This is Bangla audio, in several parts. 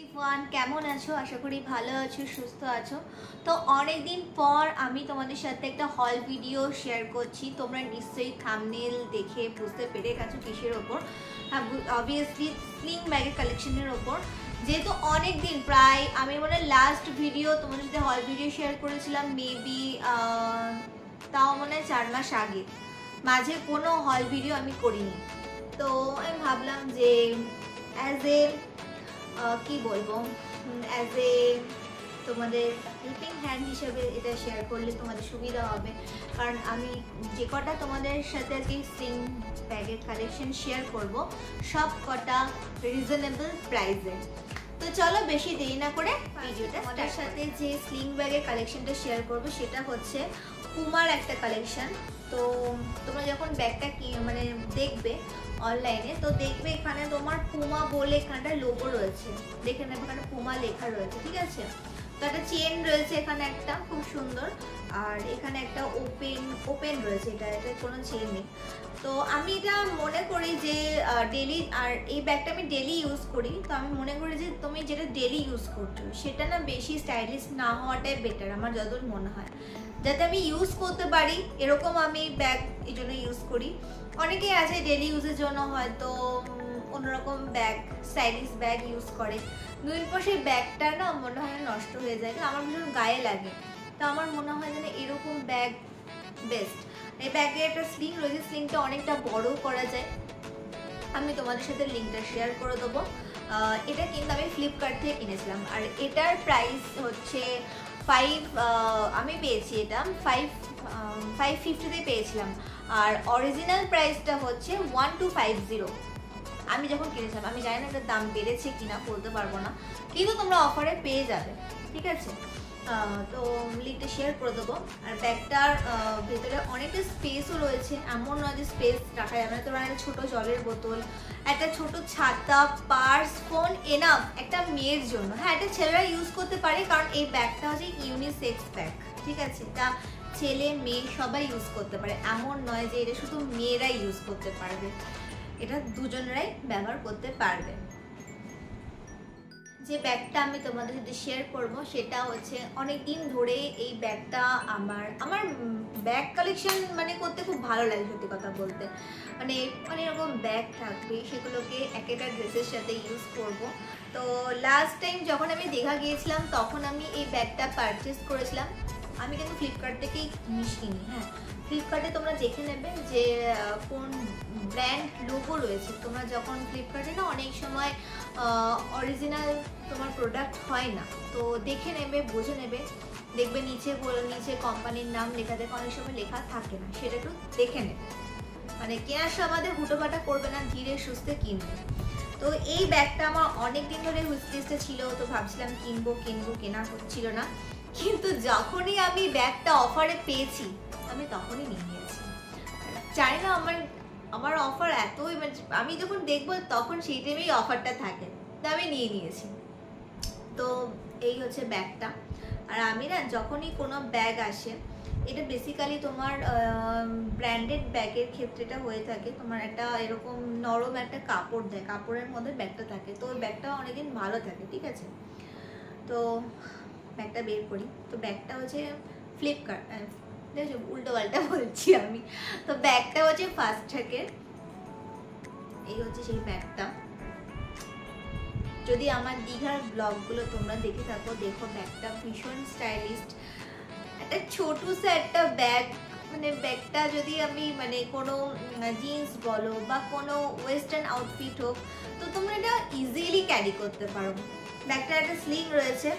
এভরিওয়ান, কেমন আছো? আশা করি ভালো আছো, সুস্থ আছো। তো অনেক দিন পর আমি তোমাদের সাথে একটা হল ভিডিও শেয়ার করছি। তোমরা নিশ্চয়ই থাম্বনেল দেখে বুঝতে পেরে গেছো কিসের ওপর। অবভিয়াসলি স্লিং ব্যাগের কালেকশনের ওপর। যেহেতু অনেক দিন, প্রায় আমি মনে হয় লাস্ট ভিডিও তোমাদের সাথে হল ভিডিও শেয়ার করেছিলাম মেবি তাও মনে হয় 4 মাস আগে। মাঝে কোনো হল ভিডিও আমি করিনি। তো আমি ভাবলাম যে অ্যাজ এ কি বলবো, অ্যাজ এ তোমাদের হেল্পিং হ্যান্ড হিসেবে এটা শেয়ার করলে তোমাদের সুবিধা হবে। কারণ আমি যে কটা তোমাদের সাথে আজকে স্লিং ব্যাগের কালেকশন শেয়ার করব, সব কটা রিজনেবল প্রাইসে। তো চলো বেশি দেরি না করে ভিডিওটা তোমাদের সাথে যে স্লিং ব্যাগের কালেকশনটা শেয়ার করব সেটা হচ্ছে পুমার একটা কালেকশন। তো তোমরা যখন ব্যাগটা মানে দেখবে অনলাইনে, তো দেখবে এখানে তোমার পুমা বলে এখানটা লোগো রয়েছে, দেখে নেবে এখানে পুমা লেখা রয়েছে, ঠিক আছে। তো একটা চেন রয়েছে এখানে একটা খুব সুন্দর, আর এখানে একটা ওপেন রয়েছে, এটা কোনো চেন নেই। তো আমি এটা মনে করি যে ডেলি, আর এই ব্যাগটা আমি ডেলি ইউজ করি, তো আমি মনে করি যে তুমি যেটা ডেলি ইউজ করছো সেটা না বেশি স্টাইলিশ না হওয়াটাই বেটার আমার যতদূর মনে হয়। যাতে আমি ইউজ করতে পারি এরকম আমি ব্যাগ এই জন্য ইউজ করি। অনেকেই আছে ডেলি ইউজের জন্য হয়তো অন্যরকম ব্যাগ, স্টাইলিশ ব্যাগ ইউজ করে, দুদিন পর সেই ব্যাগটা না মনে হয় নষ্ট হয়ে যায়, আমার ভীষণ গায়ে লাগে। তো আমার মনে হয় যেন এরকম ব্যাগ বেস্ট। এই ব্যাগে একটা স্লিং রয়েছে, স্লিংটা অনেকটা বড় করা যায়। আমি তোমাদের সাথে লিঙ্কটা শেয়ার করে দেবো। এটা কিন্তু আমি ফ্লিপকার্ট থেকে কিনেছিলাম, আর এটার প্রাইস হচ্ছে আমি পেয়েছি এটা 550-তে পেয়েছিলাম, আর অরিজিনাল প্রাইসটা হচ্ছে 1250। আমি যখন কিনেছিলাম, আমি জানি না এটার দাম বেড়েছে কিনা, বলতে পারবো না, কিন্তু তোমরা অফারে পেয়ে যাবে, ঠিক আছে। তো লিঙ্কটা শেয়ার করে দেবো। আর ব্যাগটার ভেতরে অনেকটা স্পেসও রয়েছে, এমন নয় যে স্পেস রাখা যাবে না। তোমার একটা ছোটো জলের বোতল, একটা ছোট ছাতা, পার্স, ফোন এনাফ একটা মেয়ের জন্য। হ্যাঁ, এটা ছেলেরা ইউজ করতে পারে, কারণ এই ব্যাগটা হচ্ছে ইউনিসেক্স ব্যাগ, ঠিক আছে। এটা ছেলে মেয়ে সবাই ইউজ করতে পারে, এমন নয় যে এটা শুধু মেয়েরাই ইউজ করতে পারবে, এটা দুজনেরাই ব্যবহার করতে পারবে। যে ব্যাগটা আমি তোমাদের সাথে শেয়ার করব সেটা হচ্ছে অনেক দিন ধরে এই ব্যাগটা আমার ব্যাগ কালেকশন মানে করতে খুব ভালো লাগে, সত্যি কথা বলতে। মানে অনেক রকম ব্যাগ থাকবে, সেগুলোকে এক একটা ড্রেসের সাথে ইউজ করব। তো লাস্ট টাইম যখন আমি দীঘা গিয়েছিলাম তখন আমি এই ব্যাগটা পারচেস করেছিলাম। আমি কিন্তু ফ্লিপকার্ট থেকেই জিনিস কিনি। হ্যাঁ, ফ্লিপকার্টে তোমরা দেখে নেবে যে কোন ব্র্যান্ড লোগো রয়েছে। তোমরা যখন ফ্লিপকার্টে না অনেক সময় অরিজিনাল তোমার প্রোডাক্ট হয় না, তো দেখে নেবে, বুঝে নেবে, দেখবে নিচে কোম্পানির নাম লেখা থাকে, অনেক সময় লেখা থাকে না, সেটা একটু দেখে নেবে। মানে কেনার সময় হুটোপাটা করবে না, ধীরে সুস্থে কিনবে। তো এই ব্যাগটা আমার অনেক দিন ধরে হুইশ লিস্টে ছিল, তো ভাবছিলাম কিনবো, কেনা হচ্ছিল না, কিন্তু যখনই আমি ব্যাগটা অফারে পেয়েছি আমি তখনই নিয়ে নিয়েছি। জানি না আমার অফার এতই, মানে আমি যখন দেখবো তখন সেই টাইমেই অফারটা থাকে, তো আমি নিয়ে নিয়েছি। তো এই হচ্ছে ব্যাগটা। আর আমি না যখনই কোনো ব্যাগ আসে, এটা বেসিক্যালি তোমার ব্র্যান্ডেড ব্যাগের ক্ষেত্রেটা হয়ে থাকে, তোমার একটা এরকম নরম একটা কাপড় দেয়, কাপড়ের মধ্যে ব্যাগটা থাকে, তো ওই ব্যাগটা অনেকদিন ভালো থাকে, ঠিক আছে। তো ব্যাগটা বের করি, তো ব্যাগটা হচ্ছে ফ্লিপকার্ট, দেখো উল্টো পাল্টা বলছি আমি। তো ব্যাগটা হচ্ছে ফার্স্ট ট্র্যাকের, এই হচ্ছে সেই ব্যাগটা। যদি আমার দীঘার ব্লগগুলো তোমরা দেখে থাকো, দেখো ব্যাগটা ভীষণ স্টাইলিশ, একটা ছোটুসা একটা ব্যাগ। মানে ব্যাগটা যদি আমি মানে কোনো জিন্স বলো বা কোনো ওয়েস্টার্ন আউটফিট হোক, তো তোমরা এটা ইজিলি ক্যারি করতে পারো। ব্যাগটার একটা স্লিং রয়েছে,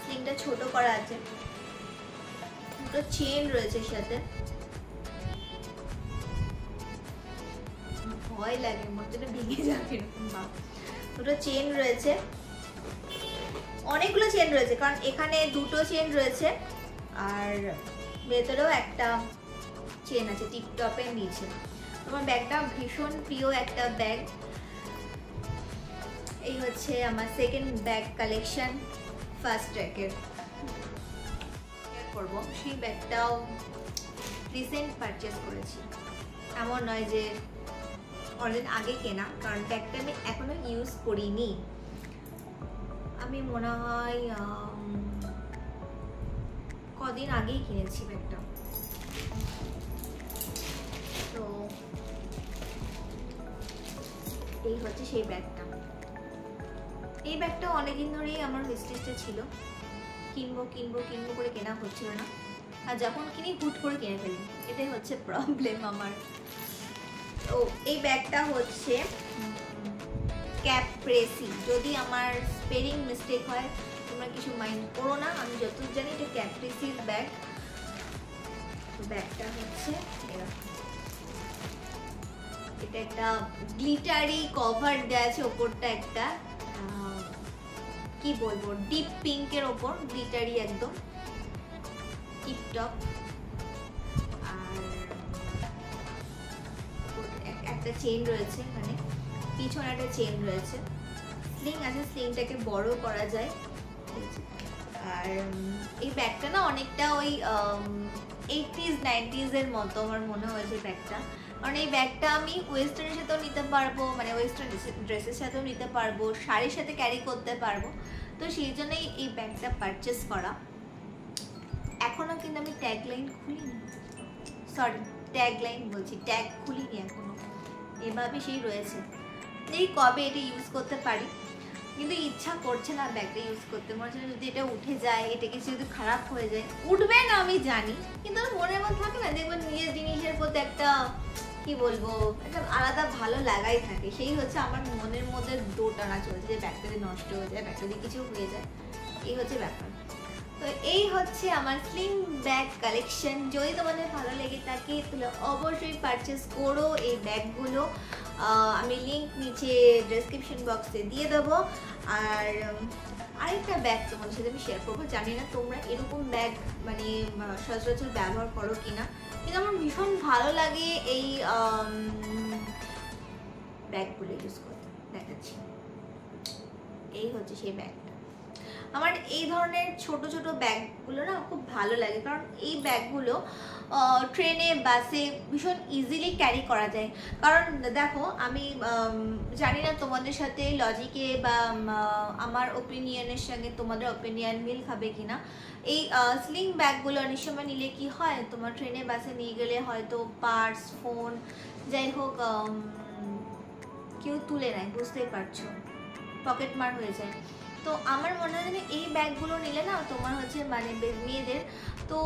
স্লিংটা ছোট করা আছে, দুটো চেন রয়েছে সাথে, ভয় লাগে মধ্যে ভেঙে যাবে এরকম। দুটো চেন রয়েছে, অনেকগুলো চেন রয়েছে, কারণ এখানে দুটো চেন রয়েছে আর ভেতরেও একটা চেন আছে টিপটপের নিচে। তোমার ব্যাগটা ভীষণ প্রিয় একটা ব্যাগ। এই হচ্ছে আমার সেকেন্ড ব্যাগ কালেকশন ফার্স্ট ট্র্যাকের করবো। সেই ব্যাগটাও রিসেন্ট পারচেস করেছি, এমন নয় যে অনেক আগে কেনা, কারণ ব্যাগটা আমি এখনো ইউজ করিনি। আমি মনে হয় কদিন আগেই কিনেছি ব্যাগটা। তো এই হচ্ছে সেই ব্যাগটা। এই ব্যাগটা অনেকদিন ধরেই আমার উইশ লিস্টে ছিল, কিনবো কিনবো কিনবো করে কেনা হচ্ছিল না, আর যখন কিনি হুট করে কিনে ফেলি, এটাই হচ্ছে প্রবলেম আমার। তো এই ব্যাগটা হচ্ছে ক্যাপ্রেসি। যদি আমার স্পেলিং মিস্টেক হয় তোমরা কিছু মাইন্ড করো না, আমি যতদূর জানি এটা ক্যাপ্রেসির ব্যাগ। তো ব্যাগটা হচ্ছে এটা একটা গ্লিটারি কভার দেওয়া আছে, ওপরটা একটা কি বলবো ডিপ পিঙ্কের ওপর গ্লিটারি একদম টিপটপ। আর একটা চেইন রয়েছে, মানে পিছনে একটা চেইন রয়েছে, স্লিং আছে, স্লিংটাকে বড় করা যায়। আর এই ব্যাগটা না অনেকটা ওই 80s 90s এর মতো আমার মনে হয়েছে ব্যাগটা, কারণ এই ব্যাগটা আমি ওয়েস্টার্নের সাথেও নিতে পারবো, মানে ওয়েস্টার্ন ড্রেসের সাথেও নিতে পারবো, শাড়ির সাথে ক্যারি করতে পারবো। তো সেই জন্যই এই ব্যাগটা পারচেস করা। এখনো কিন্তু আমি ট্যাগ লাইন খুলিনি, সরি ট্যাগ লাইন বলছি, ট্যাগ খুলিনি এখনো, এভাবে সেই রয়েছে। এই কবে এটা ইউজ করতে পারি, কিন্তু ইচ্ছা করছে না ব্যাগটা ইউজ করতে। মনে হচ্ছে যদি এটা উঠে যায়, এটা কিছু যদি খারাপ হয়ে যায়, উঠবে না আমি জানি, কিন্তু মনের মধ্যে থাকে না, দেখবেন নিজের জিনিসের প্রতি একটা কি বলবো একটা আলাদা ভালো লাগাই থাকে। সেই হচ্ছে আমার মনের মধ্যে দোটানা চলছে যে ব্যাগটা যদি নষ্ট হয়ে যায়, ব্যাগটা যদি কিছু হয়ে যায়, এই হচ্ছে ব্যাপার। তো এই হচ্ছে আমার স্লিং ব্যাগ কালেকশন। যদি তোমাদের ভালো লেগে থাকে তাহলে অবশ্যই পারচেস করো এই ব্যাগগুলো। আমি লিঙ্ক নিচে ডেসক্রিপশন বক্সে দিয়ে দেবো। আর আরেকটা ব্যাগ তোমাদের সাথে আমি শেয়ার করবো, জানি না তোমরা এরকম ব্যাগ মানে সচরাচর ব্যবহার করো কিনা, কিন্তু আমার ভীষণ ভালো লাগে এই ব্যাগগুলো ইউজ করতে। দেখাচ্ছি, এই হচ্ছে সেই ব্যাগটা। আমার এই ধরনের ছোট ছোট ব্যাগগুলো না খুব ভালো লাগে, কারণ এই ব্যাগগুলো ট্রেনে বাসে ভীষণ ইজিলি ক্যারি করা যায়। কারণ দেখো আমি জানি না তোমাদের সাথে লজিকে বা আমার ওপিনিয়নের সঙ্গে তোমাদের ওপিনিয়ন মিল খাবে কিনা। এই স্লিং ব্যাগগুলো অনেক সময় নিলে কি হয়, তোমার ট্রেনে বাসে নিয়ে গেলে হয়তো পার্স ফোন যাই হোক কেউ তুলে নেয়, বুঝতেই পারছো, পকেট মার হয়ে যায়। তো আমার মনে হয় এই ব্যাগগুলো নিলে না তোমার হচ্ছে মানে মেয়েদের তো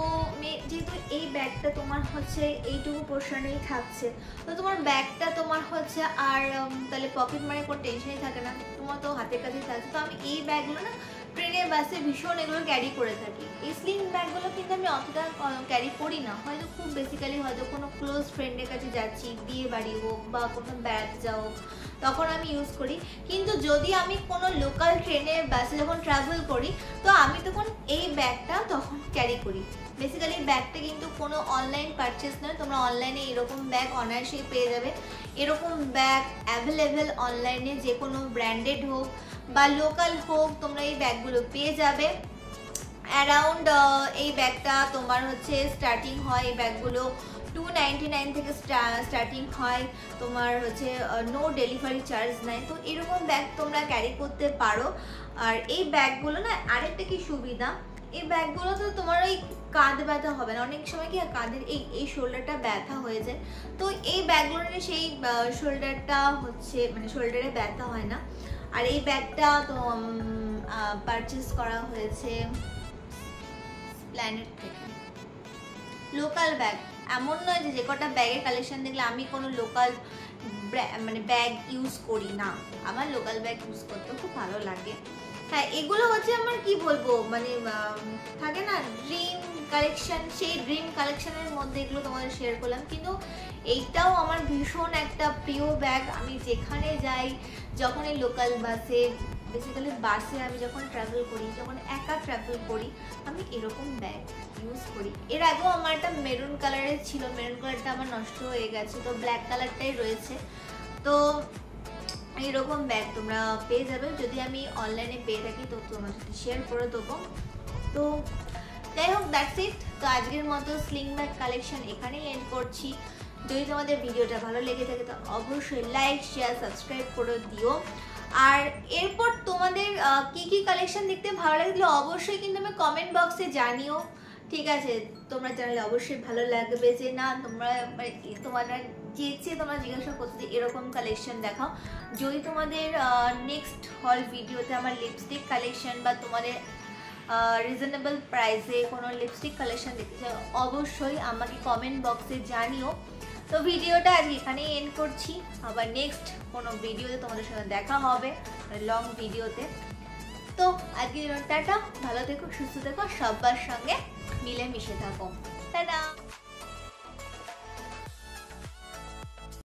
যেহেতু এই ব্যাগটা তোমার হচ্ছে এইটুকু পোর্শনেই থাকছে, তো তোমার ব্যাগটা তোমার হচ্ছে আর তাহলে পকেট মারে কোনো টেনশনই থাকে না, তোমার তো হাতের কাছেই থাকছে। তো আমি এই ব্যাগগুলো না ট্রেনে বাসে ভীষণ এগুলো ক্যারি করে থাকি। এই স্লিং ব্যাগগুলো কিন্তু আমি অতটা ক্যারি করি না, হয়তো খুব বেসিক্যালি হয়তো কোনো ক্লোজ ফ্রেন্ডের কাছে যাচ্ছি, বিয়ে বাড়ি হোক বা কোনো বেড়াতে যাও তখন আমি ইউজ করি। কিন্তু যদি আমি কোনো লোকাল ট্রেনে বাসে যখন ট্রাভেল করি তো আমি তখন এই ব্যাগটা তখন ক্যারি করি। বেসিক্যালি ব্যাগটা কিন্তু কোনো অনলাইন পারচেস নয়, তোমরা অনলাইনে এরকম ব্যাগ অনায়াসেই পেয়ে যাবে। এরকম ব্যাগ অ্যাভেলেবেল অনলাইনে, যে কোনো ব্র্যান্ডেড হোক বা লোকাল হোক তোমরা এই ব্যাগগুলো পেয়ে যাবে। অ্যারাউন্ড এই ব্যাগটা তোমার হচ্ছে স্টার্টিং হয়, এই ব্যাগগুলো 299 থেকে স্টার্টিং হয়, তোমার হচ্ছে নো ডেলিভারি চার্জ নাই। তো এরকম ব্যাগ তোমরা ক্যারি করতে পারো। আর এই ব্যাগগুলো না আরেকটা কি সুবিধা, এই ব্যাগগুলো তো তোমার ওই কাঁধ ব্যথা হবে না, অনেক সময় কি কাঁধের এই শোল্ডারটা ব্যথা হয়ে যায়, তো এই ব্যাগগুলো নিয়ে সেই শোল্ডারটা হচ্ছে মানে শোল্ডারে ব্যথা হয় না। আর এই ব্যাগটা তো পারচেস করা হয়েছে প্ল্যানেট থেকে। লোকাল ব্যাগ, এমন নয় যে কটা ব্যাগের কালেকশন দেখলে আমি কোনো লোকাল মানে ব্যাগ ইউজ করি না, আমার লোকাল ব্যাগ ইউজ করতে খুব ভালো লাগে। হ্যাঁ, এগুলো হচ্ছে আমার কি বলবো মানে থাকে না ড্রিম কালেকশন, সেই ড্রিম কালেকশনের মধ্যে এগুলো তোমাদের শেয়ার করলাম। কিন্তু এইটাও আমার ভীষণ একটা প্রিয় ব্যাগ। আমি যেখানে যাই, যখন এই লোকাল বাসে, বেসিক্যালি বাসে আমি যখন ট্রাভেল করি, যখন একা ট্রাভেল করি, আমি এরকম ব্যাগ ইউজ করি। এর আগেও আমার একটা মেরুন কালারের ছিল, মেরুন কালারটা আমার নষ্ট হয়ে গেছে, তো ব্ল্যাক কালারটাই রয়েছে। তো এইরকম ব্যাগ তোমরা পেয়ে যাবে, যদি আমি অনলাইনে পেয়ে থাকি তো তোমার সাথে শেয়ার করে দেবো। তো যাই হোক, দ্যাটস ইট। তো আজকের মতো স্লিং ব্যাগ কালেকশন এখানেই এন্ড করছি। যদি তোমাদের ভিডিওটা ভালো লেগে থাকে তো অবশ্যই লাইক শেয়ার সাবস্ক্রাইব করে দিও। আর এরপর তোমাদের কি কি কালেকশন দেখতে ভালো লাগলে অবশ্যই কিন্তু আমি কমেন্ট বক্সে জানিও, ঠিক আছে? তোমরা জানলে অবশ্যই ভালো লাগবে যে না তোমরা তোমরা তোমরা জিজ্ঞাসা করছো যে এরকম কালেকশন দেখাও। যদি তোমাদের নেক্সট হল ভিডিওতে আমার লিপস্টিক কালেকশন বা তোমাদের রিজনেবল প্রাইসে কোনো লিপস্টিক কালেকশন দেখতে চাও অবশ্যই আমাকে কমেন্ট বক্সে জানিও। তো ভিডিওটা আজকে এখানেই এন্ড করছি, আবার নেক্সট কোনো ভিডিওতে তোমাদের সঙ্গে দেখা হবে লং ভিডিওতে। তো আজকে টাটা, ভালো থেকো, সুস্থ থেকো, সবার সঙ্গে মিলেমিশে থাকো, টাটা।